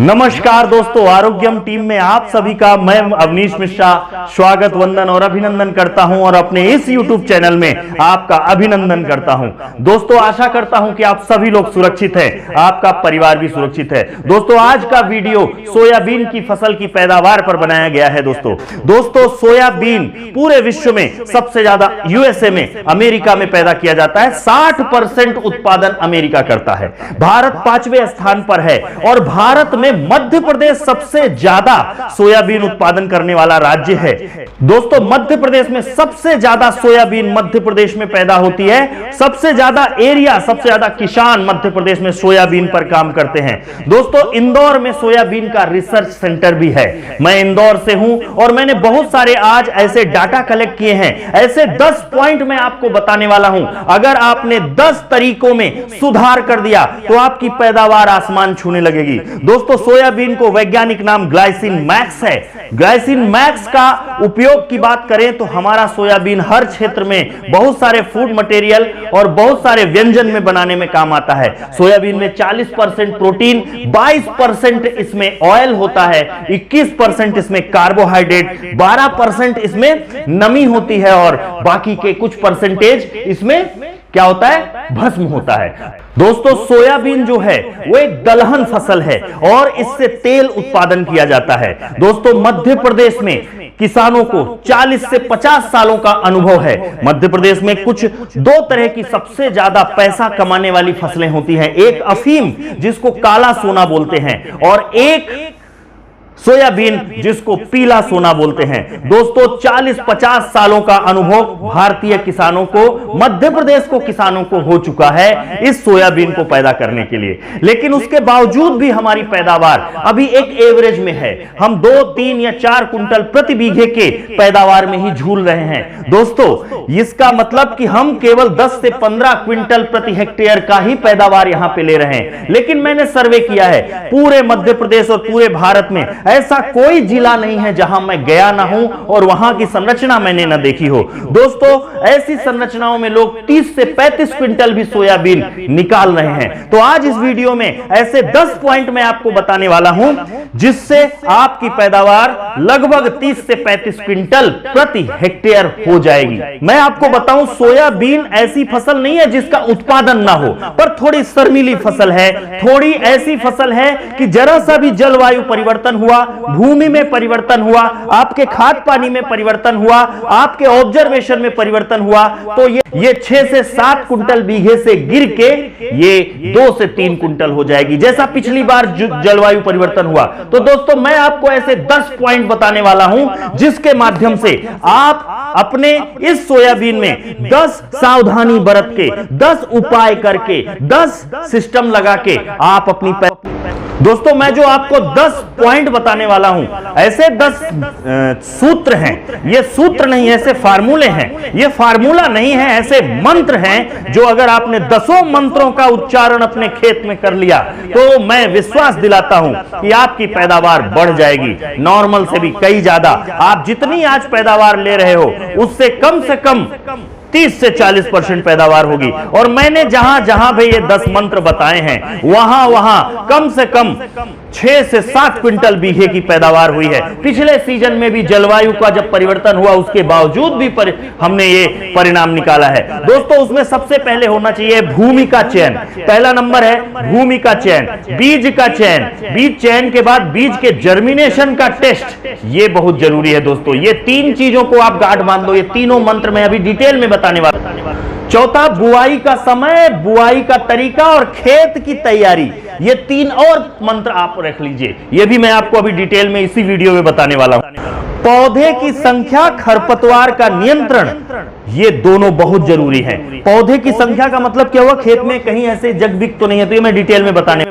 नमस्कार दोस्तों, आरोग्यम टीम में आप सभी का मैं अवनीश मिश्रा स्वागत, वंदन और अभिनंदन करता हूं और अपने इस YouTube चैनल में आपका अभिनंदन करता हूं। दोस्तों, आशा करता हूं कि आप सभी लोग सुरक्षित हैं, आपका परिवार भी सुरक्षित है। दोस्तों, आज का वीडियो सोयाबीन की फसल की पैदावार पर बनाया गया है। दोस्तों सोयाबीन पूरे विश्व में सबसे ज्यादा यूएसए में, अमेरिका में पैदा किया जाता है। 60% उत्पादन अमेरिका करता है। भारत 5वें स्थान पर है और भारत में मध्य प्रदेश सबसे ज्यादा सोयाबीन उत्पादन करने वाला राज्य है। दोस्तों, मध्य प्रदेश में सबसे ज्यादा सोयाबीन मध्य प्रदेश में पैदा होती है। सबसे ज्यादा एरिया, सबसे ज्यादा किसान मध्य प्रदेश में सोयाबीन पर काम करते हैं। दोस्तों, इंदौर में सोयाबीन का रिसर्च सेंटर भी है। मैं इंदौर से हूं और मैंने बहुत सारे आज ऐसे डाटा कलेक्ट किए हैं। ऐसे 10 पॉइंट मैं आपको बताने वाला हूं। अगर आपने 10 तरीकों में सुधार कर दिया तो आपकी पैदावार आसमान छूने लगेगी। दोस्तों, सोयाबीन को वैज्ञानिक नाम ग्लाइसिन मैक्स है। ग्लाइसिन मैक्स का उपयोग की बात करें तो हमारा सोयाबीन हर क्षेत्र में बहुत सारे फूड मटेरियल और बहुत सारे व्यंजन में बनाने में काम आता है। सोयाबीन में 40% प्रोटीन, 22% इसमें ऑयल होता है, 21% इसमें कार्बोहाइड्रेट, 12% इसमें नमी होती है और बाकी के कुछ परसेंटेज इसमें क्या होता है, भस्म होता है। दोस्तों, सोयाबीन जो है वो एक दलहन फसल है और इससे तेल उत्पादन किया जाता है। दोस्तों, मध्य प्रदेश में किसानों को 40 से 50 सालों का अनुभव है। मध्य प्रदेश में कुछ 2 तरह की सबसे ज्यादा पैसा कमाने वाली फसलें होती हैं। एक अफीम, जिसको काला सोना बोलते हैं, और एक सोयाबीन, जिसको पीला सोना बोलते हैं। दोस्तों, 40-50 सालों का अनुभव भारतीय किसानों को, मध्य प्रदेश को किसानों को हो चुका है इस सोयाबीन को पैदा करने के लिए। लेकिन उसके बावजूद भी हमारी पैदावार अभी एक एवरेज में है। हम 2, 3 या 4 कुंटल प्रति बीघे के पैदावार में ही झूल रहे हैं। दोस्तों, इसका मतलब कि हम केवल 10 से 15 क्विंटल प्रति हेक्टेयर का ही पैदावार यहां पे ले रहे हैं। लेकिन मैंने सर्वे किया है, पूरे मध्य प्रदेश और पूरे भारत में ऐसा कोई जिला नहीं है जहां मैं गया ना हूं और वहां की संरचना मैंने ना देखी हो। दोस्तों, ऐसी संरचनाओं में लोग 30 से 35 क्विंटल भी सोयाबीन निकाल रहे हैं। तो आज इस वीडियो में ऐसे 10 पॉइंट मैं आपको बताने वाला हूं जिससे आपकी पैदावार लगभग 30 से 35 क्विंटल प्रति हेक्टेयर हो जाएगी। मैं आपको बताऊं, सोयाबीन ऐसी फसल नहीं है जिसका उत्पादन ना हो, पर थोड़ी शर्मीली फसल है। थोड़ी ऐसी फसल है कि जरा सा भी जलवायु परिवर्तन हुआ, भूमि में परिवर्तन हुआ, आपके खाद पानी में परिवर्तन हुआ, आपके ऑब्जर्वेशन में परिवर्तन हुआ, तो ये 6 से 7 कुंटल बीघे से गिर के ये 2 से 3 कुंटल हो जाएगी, जैसा पिछली बार जलवायु परिवर्तन हुआ। तो दोस्तों, मैं आपको ऐसे 10 पॉइंट बताने वाला हूं जिसके माध्यम से आप अपने इस सोयाबीन में 10 सावधानी बरत के, 10 उपाय करके, 10 सिस्टम लगा के आप अपनी दोस्तों, मैं जो आपको 10 पॉइंट बताने वाला हूं, ऐसे 10 सूत्र हैं। ये सूत्र नहीं है, ऐसे फार्मूले हैं। ये फार्मूला नहीं है, ऐसे मंत्र हैं जो अगर आपने 10 मंत्रों का उच्चारण अपने खेत में कर लिया तो मैं विश्वास दिलाता हूं कि आपकी पैदावार बढ़ जाएगी, नॉर्मल से भी कई ज्यादा। आप जितनी आज पैदावार ले रहे हो उससे कम से कम 30 से 40% पैदावार होगी। और मैंने जहां जहां भी ये 10 मंत्र बताए हैं वहां वहां कम से कम 6 से 7 क्विंटल बीघे की पैदावार हुई है। पिछले सीजन में भी जलवायु का जब परिवर्तन हुआ उसके बावजूद भी हमने ये परिणाम निकाला है। दोस्तों, उसमें सबसे पहले होना चाहिए भूमि का चयन। पहला नंबर है भूमि का चयन, बीज का चयन। बीज चयन के बाद बीज के जर्मिनेशन का टेस्ट, ये बहुत जरूरी है। दोस्तों, ये 3 चीजों को आप गांठ बांध दो। ये तीनों मंत्र मैं अभी डिटेल में बताने वाला। चौथा, बुआई का समय, बुआई का तरीका और खेत की तैयारी। ये 3 और मंत्र आप रख लीजिए, ये भी मैं आपको अभी डिटेल में इसी वीडियो में बताने वाला हूं। पौधे की संख्या, खरपतवार का नियंत्रण, ये दोनों बहुत जरूरी हैं। पौधे की संख्या का मतलब क्या हुआ, खेत में कहीं ऐसे जगबिग तो नहीं है, तो ये मैं डिटेल में बताने।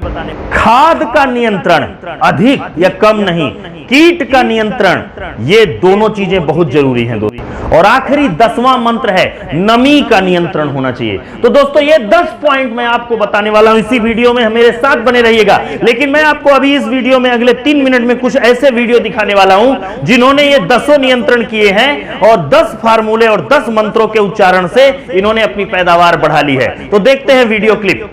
खाद का नियंत्रण, अधिक या कम नहीं। कीट का नियंत्रण, ये दोनों चीजें बहुत जरूरी हैं दोस्तों। और आखिरी 10वां मंत्र है नमी का नियंत्रण होना चाहिए। तो दोस्तों, ये 10 पॉइंट मैं आपको बताने वाला हूं। इसी वीडियो में मेरे साथ बने रहिएगा। लेकिन मैं आपको अभी इस वीडियो में अगले 3 मिनट में कुछ ऐसे वीडियो दिखाने वाला हूं जिन्होंने ये 10 नियंत्रण किए हैं और 10 फार्मूले और 10 मंत्रों के उच्चारण से इन्होंने अपनी पैदावार बढ़ा ली है। तो देखते हैं वीडियो क्लिप।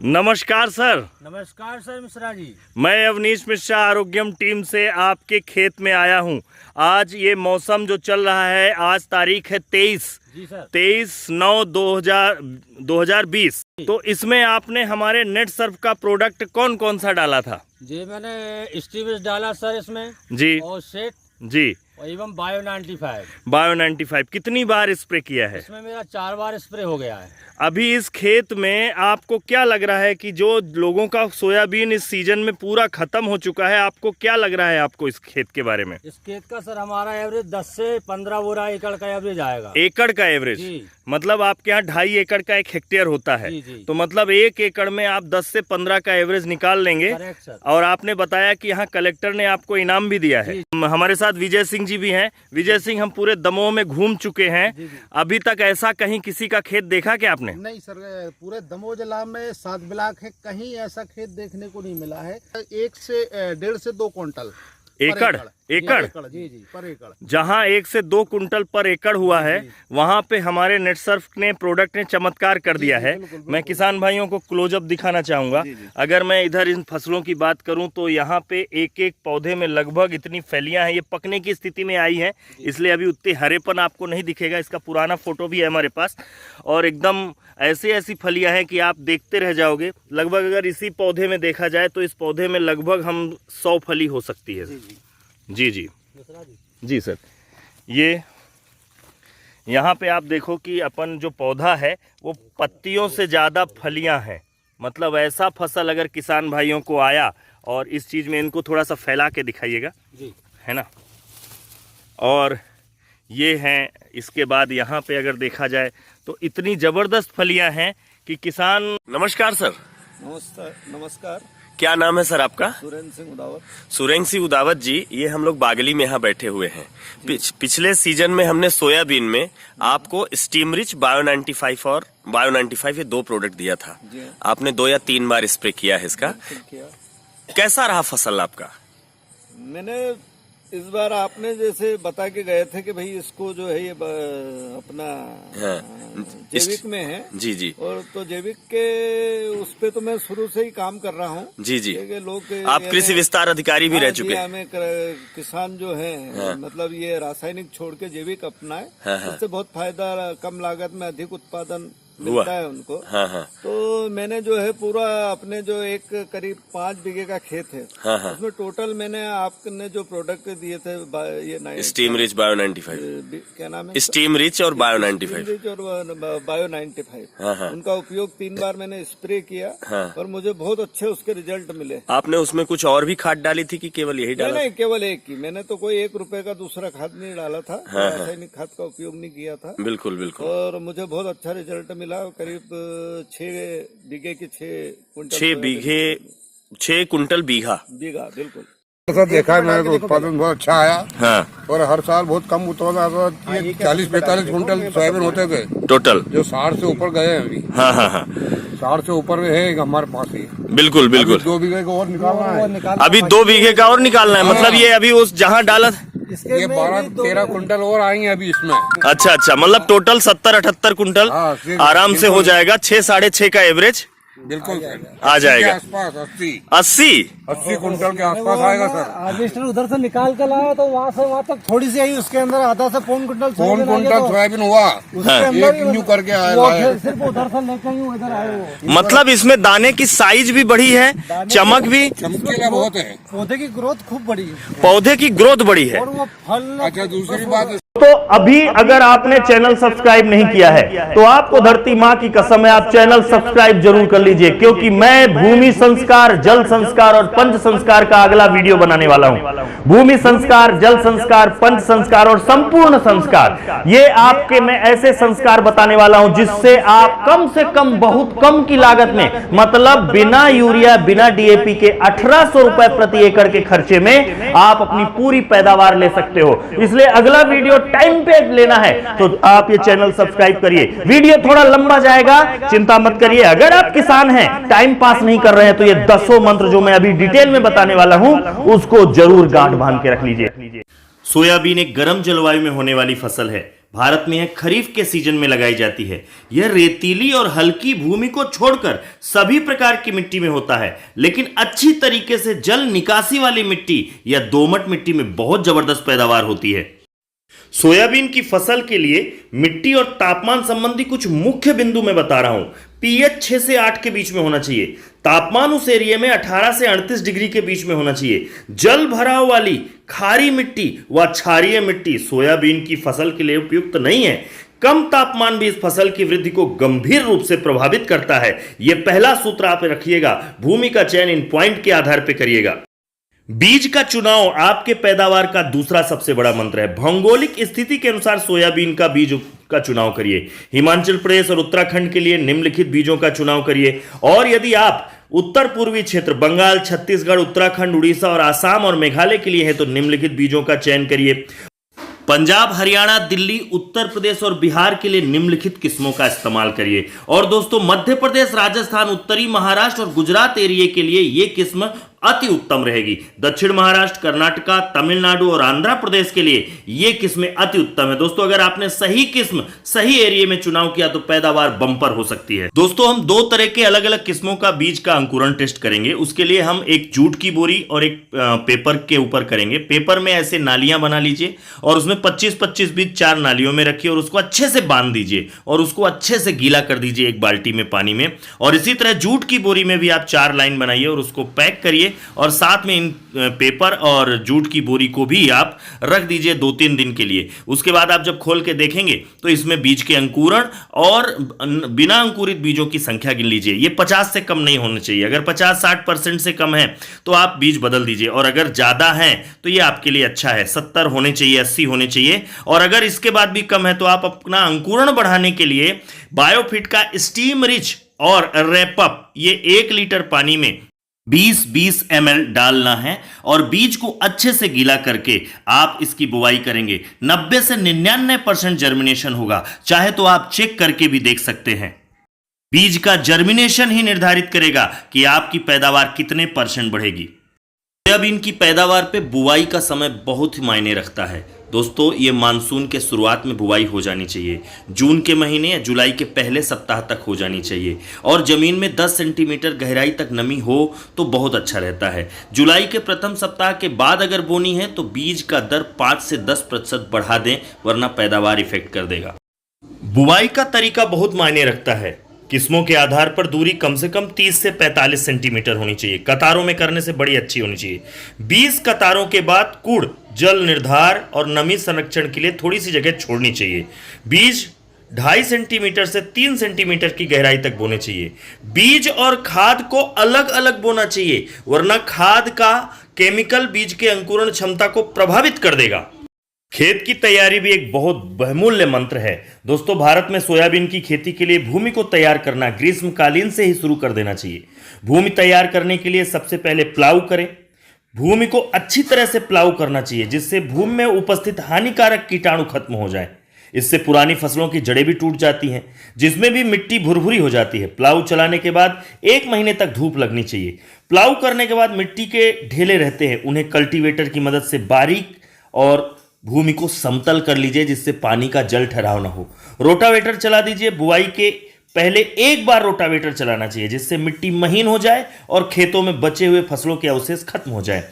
नमस्कार सर। नमस्कार सर मिश्रा जी। मैं अवनीश मिश्रा आरोग्यम टीम से आपके खेत में आया हूं। आज ये मौसम जो चल रहा है, आज तारीख है 23 जी सर। 23/9/2020। तो इसमें आपने हमारे नेट सर्फ का प्रोडक्ट कौन कौन सा डाला था? जी मैंने स्टीविस डाला सर इसमें जी और सेट जी और एवं बायो 95। बायो 95 कितनी बार स्प्रे किया है? इसमें मेरा 4 बार स्प्रे हो गया है। अभी इस खेत में आपको क्या लग रहा है कि जो लोगों का सोयाबीन इस सीजन में पूरा खत्म हो चुका है, आपको क्या लग रहा है आपको इस खेत के बारे में? इस खेत का सर हमारा एवरेज 10 से 15 बोरा एकड़ का एवरेज आएगा। एकड़ का एवरेज? मतलब आपके यहाँ 2.5 एकड़ का 1 हेक्टेयर होता है। जी। तो मतलब 1 एकड़ में आप 10 से 15 का एवरेज निकाल लेंगे। और आपने बताया कि यहाँ कलेक्टर ने आपको इनाम भी दिया है। हमारे साथ विजय सिंह जी भी हैं। विजय सिंह, हम पूरे दमोह में घूम चुके हैं, अभी तक ऐसा कहीं किसी का खेत देखा क्या आपने? नहीं सर, पूरे दमोह जिला में 7 ब्लॉक है, कहीं ऐसा खेत देखने को नहीं मिला है। 1 से 1.5 से 2 क्विंटल एकड़ जी पर एकड़। जहाँ 1 से 2 कुंटल पर एकड़ हुआ है, वहाँ पे हमारे नेटसर्फ ने प्रोडक्ट ने चमत्कार कर दिया है। मैं किसान भाइयों को क्लोजअप दिखाना चाहूंगा। अगर मैं इधर इन फसलों की बात करूं तो यहाँ पे एक एक पौधे में लगभग इतनी फैलियां हैं। ये पकने की स्थिति में आई है, इसलिए अभी उतनी हरेपन आपको नहीं दिखेगा। इसका पुराना फोटो भी है हमारे पास, और एकदम ऐसी फलियां हैं कि आप देखते रह जाओगे। लगभग अगर इसी पौधे में देखा जाए तो इस पौधे में लगभग हम 100 फली हो सकती है। जी सर। ये यहाँ पे आप देखो कि अपन जो पौधा है वो पत्तियों से ज़्यादा फलियां हैं। मतलब ऐसा फसल अगर किसान भाइयों को आया, और इस चीज़ में इनको थोड़ा सा फैला के दिखाइएगा, है ना। और ये हैं, इसके बाद यहाँ पे अगर देखा जाए तो इतनी ज़बरदस्त फलियां हैं कि किसान। नमस्कार सर। नमस्कार। क्या नाम है सर आपका? सुरेंद्र सिंह उदावत। सुरेंद्र सिंह उदावत जी, ये हम लोग बागली में यहाँ बैठे हुए हैं। पिछले सीजन में हमने सोयाबीन में आपको स्टीम रिच, बायो 95 और बायो 95 ये 2 प्रोडक्ट दिया था। आपने 2 या 3 बार स्प्रे किया है इसका। कैसा रहा फसल आपका? मैंने इस बार आपने जैसे बता के गए थे कि भाई इसको जो है ये अपना जैविक में है। जी। और तो जैविक के उस पे तो मैं शुरू से ही काम कर रहा हूँ। जी। लोग आप कृषि विस्तार अधिकारी भी रह चुके हैं। हमें किसान जो है मतलब ये रासायनिक छोड़ के जैविक अपनाए, इससे बहुत फायदा, कम लागत में अधिक उत्पादन मिलता है उनको। तो मैंने जो है पूरा अपने जो एक करीब 5 बीघे का खेत है, उसमें टोटल मैंने आपने जो प्रोडक्ट दिए थे ये स्टीम रिच, बायो 95, क्या नाम है? स्टीम रिच और बायो 95 और बायो 95, उनका उपयोग 3 बार मैंने स्प्रे किया और मुझे बहुत अच्छे उसके रिजल्ट मिले। आपने उसमें कुछ और भी खाद डाली थी कि केवल यही डाला? नहीं, केवल एक ही। मैंने तो कोई 1 रुपए का दूसरा खाद नहीं डाला था, रासायनिक खाद का उपयोग नहीं किया था। बिल्कुल। और मुझे बहुत अच्छा रिजल्ट मिला। करीब 6 बीघे की 6 कुंटल बीघा। बिल्कुल सर देखा है मैंने, तो उत्पादन बहुत अच्छा आया। और हर साल बहुत कम उत्पादन आता था। 40-45 कुंटल सोयाबीन होते थे टोटल, जो 60 से ऊपर गए हैं अभी। 60 से ऊपर है हमारे पास ही। बिल्कुल। 2 बीघे का और निकालना है। अभी 2 बीघे का और निकालना है। मतलब ये अभी उस जहाँ डाला ये 12-13 कुंटल और आएंगे अभी इसमें। अच्छा। मतलब टोटल 70-78 कुंटल आराम से हो जाएगा। 6-6.5 का एवरेज बिल्कुल आ जाएगा। आसपास 80 कुंटल के आसपास आएगा सर। हार्वेस्टर उधर से निकाल के लाया तो वहाँ से वहाँ तक थोड़ी सी आई, उसके अंदर आधा से पौन कुंटल सोयाबीन हुआ, उसके अंदर करके आया। सिर्फ उधर से लेकर ही इधर आए वो। मतलब इसमें दाने की साइज भी बढ़ी है, चमक भी, चमकीला बहुत है। पौधे की ग्रोथ खूब बड़ी है। पौधे की ग्रोथ बड़ी है। और वो फल। अच्छा, दूसरी बात, तो अभी अगर आपने चैनल सब्सक्राइब नहीं किया है तो आपको धरती माँ की कसम है, आप चैनल सब्सक्राइब जरूर कर लीजिए, क्योंकि मैं भूमि संस्कार, जल संस्कार और पंच संस्कार का अगला वीडियो बनाने वाला हूं। भूमि संस्कार, जल संस्कार, पंच संस्कार और संपूर्ण संस्कार, ये आपके मैं ऐसे संस्कार बताने वाला हूं जिससे आप कम से कम, बहुत कम की लागत में, मतलब बिना यूरिया, बिना डीएपी के 1800 रुपए प्रति एकड़ के खर्चे में आप अपनी पूरी पैदावार ले सकते हो। इसलिए अगला वीडियो टाइम पे लेना है तो आप ये चैनल सब्सक्राइब करिए। वीडियो थोड़ा लंबा जाएगा, चिंता मत करिए। अगर आप किसान हैं, टाइम पास नहीं कर रहे हैं, तो ये 10 मंत्र जो मैं अभी डिटेल में बताने वाला हूं उसको जरूर गांठ बांध के रख लीजिए। सोयाबीन एक गर्म जलवायु में होने वाली फसल है। भारत में यह खरीफ के सीजन में लगाई जाती है। यह रेतीली और हल्की भूमि को छोड़कर सभी प्रकार की मिट्टी में होता है, लेकिन अच्छी तरीके से जल निकासी वाली मिट्टी या दोमट मिट्टी में बहुत जबरदस्त पैदावार होती है। सोयाबीन की फसल के लिए मिट्टी और तापमान संबंधी कुछ मुख्य बिंदु मैं बता रहा हूं। पीएच 6 से 8 के बीच में होना चाहिए। तापमान उस एरिया में 18 से 38 डिग्री के बीच में होना चाहिए। जल भराव वाली खारी मिट्टी व क्षारीय मिट्टी सोयाबीन की फसल के लिए उपयुक्त नहीं है। कम तापमान भी इस फसल की वृद्धि को गंभीर रूप से प्रभावित करता है। यह पहला सूत्र आप रखिएगा। भूमि का चयन इन पॉइंट के आधार पर करिएगा। बीज का चुनाव आपके पैदावार का दूसरा सबसे बड़ा मंत्र है। भौगोलिक स्थिति के अनुसार सोयाबीन का बीज का चुनाव करिए। हिमाचल प्रदेश और उत्तराखंड के लिए निम्नलिखित बीजों का चुनाव करिए। और यदि आप उत्तर पूर्वी क्षेत्र बंगाल, छत्तीसगढ़, उत्तराखंड, उड़ीसा और आसाम और मेघालय के लिए है तो निम्नलिखित बीजों का चयन करिए। पंजाब, हरियाणा, दिल्ली, उत्तर प्रदेश और बिहार के लिए निम्नलिखित किस्मों का इस्तेमाल करिए। और दोस्तों मध्य प्रदेश, राजस्थान, उत्तरी महाराष्ट्र और गुजरात एरिया के लिए यह किस्म अति उत्तम रहेगी। दक्षिण महाराष्ट्र, कर्नाटका, तमिलनाडु और आंध्र प्रदेश के लिए ये किस्में अति उत्तम है। दोस्तों अगर आपने सही किस्म सही एरिया में चुनाव किया तो पैदावार बम्पर हो सकती है। दोस्तों हम दो तरह के अलग अलग किस्मों का बीज का अंकुरण टेस्ट करेंगे। उसके लिए हम एक जूट की बोरी और एक पेपर के ऊपर करेंगे। पेपर में ऐसे नालियां बना लीजिए और उसमें 25-25 बीज 4 नालियों में रखिए और उसको अच्छे से बांध दीजिए और उसको अच्छे से गीला कर दीजिए एक बाल्टी में पानी में। और इसी तरह जूट की बोरी में भी आप 4 लाइन बनाइए और उसको पैक करिए और साथ में इन पेपर और जूट की बोरी को भी आप रख दीजिए 2-3 दिन के लिए। उसके बाद आप जब खोल के देखेंगे तो इसमें बीज के अंकुरण और बिना अंकुरित बीजों की संख्या गिन लीजिए। ये 50 से कम नहीं होना चाहिए। अगर 50-60% से कम है तो आप बीज बदल दीजिए और अगर ज्यादा है तो ये आपके लिए अच्छा है। 70 होने चाहिए, 80 होने चाहिए। और अगर इसके बाद भी कम है तो आप अपना अंकुरण बढ़ाने के लिए बायोफिट का स्टीम रिच और रैपअप ये 1 लीटर पानी में 20-20 ml डालना है और बीज को अच्छे से गीला करके आप इसकी बुवाई करेंगे। 90 से 99% जर्मिनेशन होगा। चाहे तो आप चेक करके भी देख सकते हैं। बीज का जर्मिनेशन ही निर्धारित करेगा कि आपकी पैदावार कितने % बढ़ेगी। सोयाबीन की पैदावार पे बुवाई का समय बहुत ही मायने रखता है। दोस्तों ये मानसून के शुरुआत में बुवाई हो जानी चाहिए। जून के महीने या जुलाई के पहले सप्ताह तक हो जानी चाहिए और जमीन में 10 सेंटीमीटर गहराई तक नमी हो तो बहुत अच्छा रहता है। जुलाई के प्रथम सप्ताह के बाद अगर बोनी है तो बीज का दर 5 से 10% बढ़ा दें, वरना पैदावार इफेक्ट कर देगा। बुवाई का तरीका बहुत मायने रखता है। किस्मों के आधार पर दूरी कम से कम 30 से 45 सेंटीमीटर होनी चाहिए। कतारों में करने से बड़ी अच्छी होनी चाहिए। 20 कतारों के बाद कूड़, जल निर्धार और नमी संरक्षण के लिए थोड़ी सी जगह छोड़नी चाहिए। बीज 2.5 सेंटीमीटर से 3 सेंटीमीटर की गहराई तक बोने चाहिए। बीज और खाद को अलग अलग बोना चाहिए, वरना खाद का केमिकल बीज के अंकुरण क्षमता को प्रभावित कर देगा। खेत की तैयारी भी एक बहुत बहुमूल्य मंत्र है। दोस्तों भारत में सोयाबीन की खेती के लिए भूमि को तैयार करना ग्रीष्मकालीन से ही शुरू कर देना चाहिए। भूमि तैयार करने के लिए सबसे पहले प्लाऊ करें। भूमि को अच्छी तरह से प्लाऊ करना चाहिए जिससे भूमि में उपस्थित हानिकारक कीटाणु खत्म हो जाए। इससे पुरानी फसलों की जड़ें भी टूट जाती हैं, जिसमें भी मिट्टी भुरभुरी हो जाती है। प्लाऊ चलाने के बाद 1 महीने तक धूप लगनी चाहिए। प्लाऊ करने के बाद मिट्टी के ढेले रहते हैं, उन्हें कल्टीवेटर की मदद से बारीक और भूमि को समतल कर लीजिए जिससे पानी का जल ठहराव ना हो। रोटावेटर चला दीजिए। बुआई के पहले 1 बार रोटावेटर चलाना चाहिए जिससे मिट्टी महीन हो जाए और खेतों में बचे हुए फसलों के अवशेष खत्म हो जाए।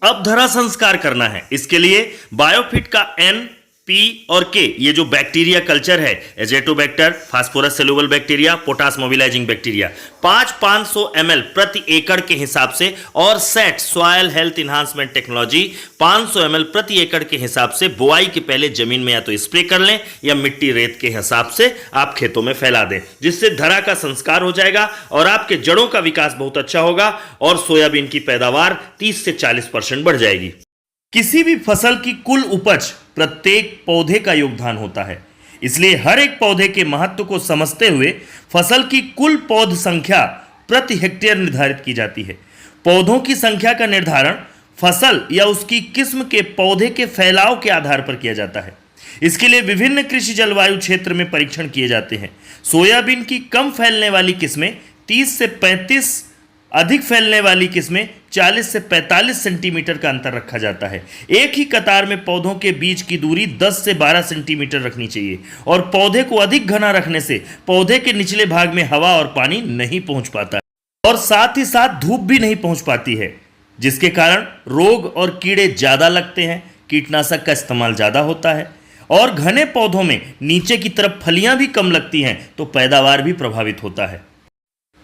अब धरा संस्कार करना है। इसके लिए बायोफिट का N, P और K ये जो बैक्टीरिया कल्चर है, azotobacter, phosphorus soluble bacteria, potash mobilizing bacteria, 500 ml प्रति एकड़ के हिसाब से और set soil health enhancement technology 500 ml प्रति एकड़ के हिसाब से बुआई के पहले जमीन में या तो स्प्रे कर लें या मिट्टी रेत के हिसाब से आप खेतों में फैला दें, जिससे धरा का संस्कार हो जाएगा और आपके जड़ों का विकास बहुत अच्छा होगा और सोयाबीन की पैदावार 30 से 40% बढ़ जाएगी। किसी भी फसल की कुल उपज प्रत्येक पौधे का योगदान होता है, इसलिए हर एक पौधे के महत्व को समझते हुए फसल की कुल पौध संख्या प्रति हेक्टेयर निर्धारित की जाती है। पौधों की संख्या का निर्धारण फसल या उसकी किस्म के पौधे के फैलाव के आधार पर किया जाता है। इसके लिए विभिन्न कृषि जलवायु क्षेत्र में परीक्षण किए जाते हैं। सोयाबीन की कम फैलने वाली किस्में 30 से 35 अधिक फैलने वाली किस्में 40 से 45 सेंटीमीटर का अंतर रखा जाता है। एक ही कतार में पौधों के बीच की दूरी 10 से 12 सेंटीमीटर रखनी चाहिए और पौधे को अधिक घना रखने से पौधे के निचले भाग में हवा और पानी नहीं पहुंच पाता है और साथ ही साथ धूप भी नहीं पहुंच पाती है, जिसके कारण रोग और कीड़े ज्यादा लगते हैं, कीटनाशक का इस्तेमाल ज्यादा होता है और घने पौधों में नीचे की तरफ फलियां भी कम लगती हैं तो पैदावार भी प्रभावित होता है।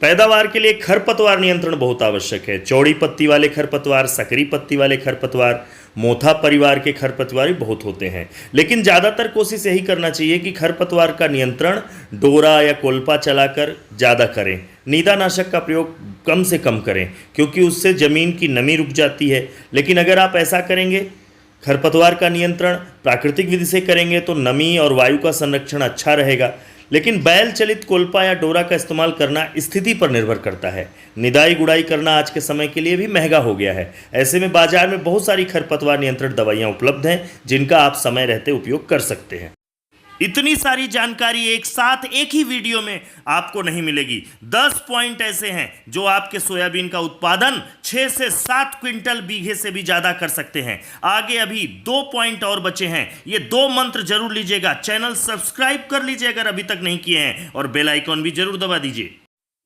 पैदावार के लिए खरपतवार नियंत्रण बहुत आवश्यक है। चौड़ी पत्ती वाले खरपतवार, सकरी पत्ती वाले खरपतवार, मोथा परिवार के खरपतवार भी बहुत होते हैं, लेकिन ज़्यादातर कोशिश यही करना चाहिए कि खरपतवार का नियंत्रण डोरा या कोल्पा चलाकर ज़्यादा करें। नीदानाशक का प्रयोग कम से कम करें क्योंकि उससे ज़मीन की नमी रुक जाती है। लेकिन अगर आप ऐसा करेंगे, खरपतवार का नियंत्रण प्राकृतिक विधि से करेंगे तो नमी और वायु का संरक्षण अच्छा रहेगा। लेकिन बैल चलित कोल्पा या डोरा का इस्तेमाल करना स्थिति पर निर्भर करता है। निदाई गुड़ाई करना आज के समय के लिए भी महंगा हो गया है। ऐसे में बाजार में बहुत सारी खरपतवार नियंत्रण दवाइयाँ उपलब्ध हैं जिनका आप समय रहते उपयोग कर सकते हैं। इतनी सारी जानकारी एक साथ एक ही वीडियो में आपको नहीं मिलेगी। 10 पॉइंट ऐसे हैं जो आपके सोयाबीन का उत्पादन 6 से 7 क्विंटल बीघे से भी ज़्यादा कर सकते हैं। आगे अभी 2 पॉइंट और बचे हैं। ये 2 मंत्र जरूर लीजिएगा। चैनल सब्सक्राइब कर लीजिए अगर अभी तक नहीं किए हैं और बेल आइकॉन भी जरूर दबा दीजिए।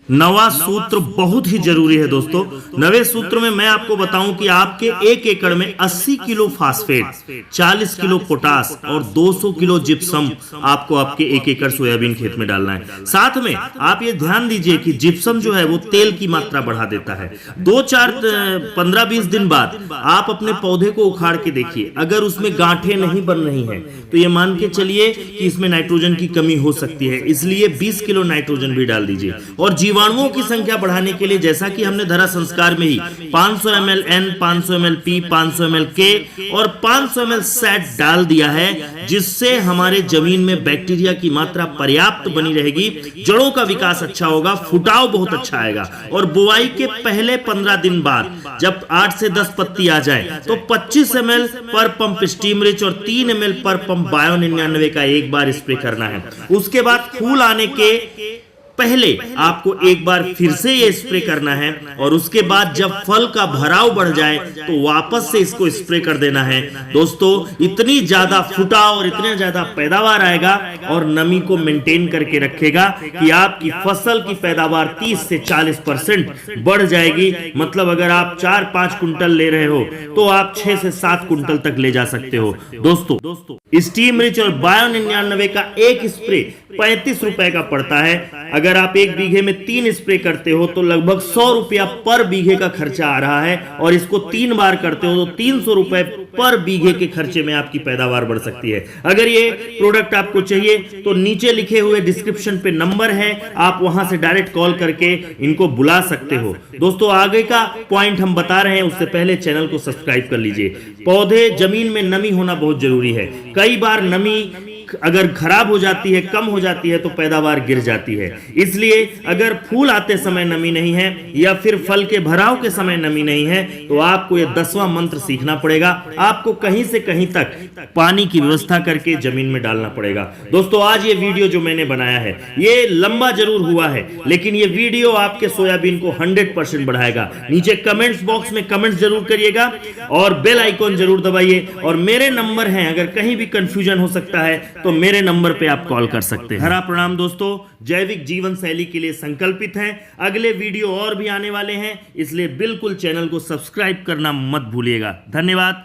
नवा सूत्र बहुत ही जरूरी है दोस्तों। नवे सूत्र में मैं आपको बताऊं कि आपके 1 एकड़ में 80 किलो फास्फेट, 40 किलो पोटास और 200 किलो जिप्सम आपको आपके 1 एकड़ सोयाबीन खेत में डालना है। साथ में आप ये ध्यान दीजिए कि जिप्सम जो है वो तेल की मात्रा बढ़ा देता है। 15-20 दिन बाद आप अपने पौधे को उखाड़ के देखिए, अगर उसमें गांठें नहीं बन रही हैं तो ये मान के चलिए कि इसमें नाइट्रोजन की कमी हो सकती है। इसलिए 20 किलो नाइट्रोजन भी डाल दीजिए। और जीवाणुओं की संख्या बढ़ाने के लिए जैसा कि हमने धरा संस्कार में ही 500 ml N, 500 ml P, 500 ml K और 500 ml SAT डाल दिया है, जिससे हमारे जमीन में बैक्टीरिया की मात्रा पर्याप्त बनी रहेगी, जड़ों का विकास अच्छा होगा, फुटाव बहुत अच्छा आएगा। और बुआई के पहले 15 दिन बाद जब 8 से 10 पत्ती आ जाए तो 25 ml पर पंप स्टीम रिच और 3 ml पर पंप बायो 99 का एक बार स्प्रे करना है। उसके बाद फूल आने के पहले आपको एक बार फिर से ये स्प्रे करना है और उसके बाद जब फल का भराव बढ़ जाए तो वापस से इसको स्प्रे कर देना है। दोस्तों, इतनी ज्यादा फुटाव और इतने ज्यादा पैदावार आएगा और नमी को मेंटेन करके रखेगा कि आपकी फसल की पैदावार 30 से 40% बढ़ जाएगी। मतलब अगर आप 4-5 कुंटल ले रहे हो तो आप 6 से 7 कुंटल तक ले जा सकते हो। दोस्तों, स्टीम रिच और बायो 99 का एक स्प्रे 35 रुपए का पड़ता है। अगर आप 1 बीघे में 3 स्प्रे करते हो तो लगभग 100 रुपया पर बीघे का खर्चा आ रहा है और इसको 3 बार करते हो तो 300 रुपए पर बीघे के खर्चे में आपकी पैदावार बढ़ सकती है। अगर ये प्रोडक्ट आपको चाहिए तो नीचे लिखे हुए डिस्क्रिप्शन पे नंबर है, आप वहां से डायरेक्ट कॉल करके इनको बुला सकते हो। दोस्तों, आगे का पॉइंट हम बता रहे हैं, उससे पहले चैनल को सब्सक्राइब कर लीजिए। पौधे जमीन में नमी होना बहुत जरूरी है। कई बार नमी अगर खराब हो जाती है, कम हो जाती है तो पैदावार गिर जाती है। इसलिए अगर फूल आते समय नमी नहीं है या फिर फल के भराव के समय नमी नहीं है तो आपको ये 10वां मंत्र सीखना पड़ेगा। आपको कहीं से कहीं तक पानी की व्यवस्था करके जमीन में डालना पड़ेगा। दोस्तों, आज ये वीडियो जो मैंने बनाया है ये लंबा जरूर हुआ है, लेकिन ये वीडियो आपके सोयाबीन को 100% बढ़ाएगा। नीचे कमेंट्स बॉक्स में कमेंट्स जरूर करिएगा और बेल आइकॉन जरूर दबाइए। और मेरे नंबर हैं, अगर कहीं भी कंफ्यूजन हो सकता है तो मेरे नंबर पे आप कॉल कर सकते हैं। हरा प्रणाम दोस्तों, जैविक जीवन शैली के लिए संकल्पित हैं। अगले वीडियो और भी आने वाले हैं, इसलिए बिल्कुल चैनल को सब्सक्राइब करना मत भूलिएगा। धन्यवाद।